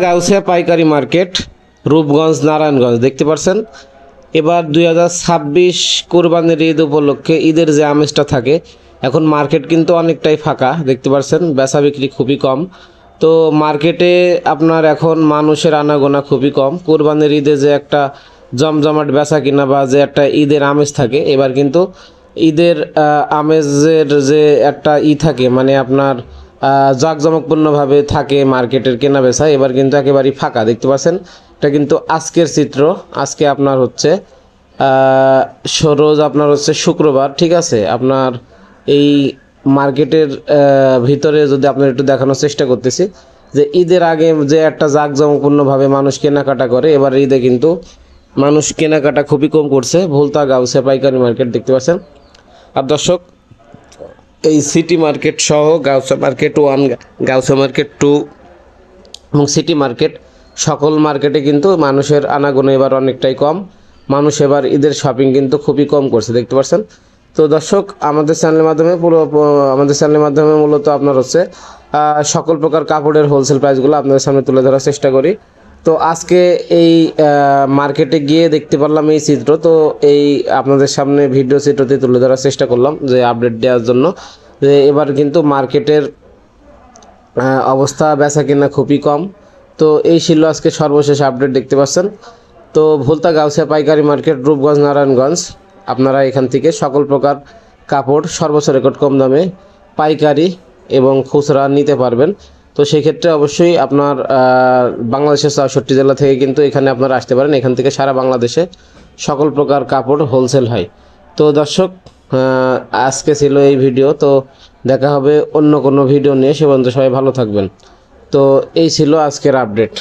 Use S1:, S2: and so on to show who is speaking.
S1: গাউসিয়া পাইকারি মার্কেট, রূপগঞ্জ, নারায়ণগঞ্জ। দেখতে পাচ্ছেন এবার 2026 কোরবানির ঈদ উপলক্ষে ঈদের যে আমেজটা থাকে, এখন মার্কেট কিন্তু অনেকটাই ফাঁকা। দেখতে পাচ্ছেন বেচা বিক্রি খুবই কম। তো মার্কেটে আপনার এখন মানুষের আনাগোনা খুবই কম। কোরবানির ঈদে যে একটা জমজমাট বেচা কিনা বা যে একটা ঈদের আমেজ থাকে, এবার কিন্তু ঈদের আমেজের যে একটা থাকে, মানে আপনার জাঁকজমকপূর্ণভাবে থাকে মার্কেটের কেনা বেচা, এবার কিন্তু একেবারেই ফাঁকা। দেখতে পাচ্ছেন এটা কিন্তু আজকের চিত্র। আজকে আপনার হচ্ছে রোজ আপনার হচ্ছে শুক্রবার, ঠিক আছে। আপনার এই মার্কেটের ভিতরে যদি আপনার একটু দেখানোর চেষ্টা করতেছি যে ঈদের আগে যে একটা জাঁকজমকপূর্ণভাবে মানুষ কেনাকাটা করে, এবার ঈদে কিন্তু মানুষ কেনাকাটা খুবই কম করছে। ভুলতা গাউসিয়া পাইকারি মার্কেট দেখতে পাচ্ছেন। আর দর্শক, এই সিটি মার্কেট সহ গাউসিয়া মার্কেট 1, গাউসিয়া মার্কেট 2 এবং সিটি মার্কেট, সকল মার্কেটে কিন্তু মানুষের আনাগোনা এবার অনেকটাই কম। মানুষ এবার ঈদের শপিং কিন্তু খুবই কম করছে, দেখতে পাচ্ছেন। তো দর্শক, আমাদের চ্যানেলের মাধ্যমে মূলত আপনার হচ্ছে সকল প্রকার কাপড়ের হোলসেল প্রাইসগুলো আপনাদের সামনে তুলে ধরার চেষ্টা করি। তো আজকে এই মার্কেটে গিয়ে দেখতে পারলাম এই চিত্র। তো এই আপনাদের সামনে ভিডিও চিত্রটি তুলে ধরার চেষ্টা করলাম যে আপডেট দেওয়ার জন্য, যে এবার কিন্তু মার্কেটের অবস্থা বেচা কিনা খুবই কম। তো এই ছিল আজকে সর্বশেষ আপডেট, দেখতে পাচ্ছেন। তো ভুলতা গাউসিয়া পাইকারি মার্কেট, রূপগঞ্জ, নারায়ণগঞ্জ, আপনারা এখান থেকে সকল প্রকার কাপড় সর্বোচ্চ রেকর্ড কম দামে পাইকারি এবং খুচরা নিতে পারবেন। তো সেই ক্ষেত্রে অবশ্যই আপনার বাংলাদেশের 64 জেলা থেকে কিন্তু এখানে আপনারা আসতে পারেন। এখান থেকে সারা বাংলাদেশে সকল প্রকার কাপড় হোলসেল হয়। তো দর্শক, আজকে ছিল এই ভিডিও। তো দেখা হবে অন্য কোনো ভিডিও নিয়ে। সে পর্যন্ত সবাই ভালো থাকবেন। তো এই ছিল আজকের আপডেট।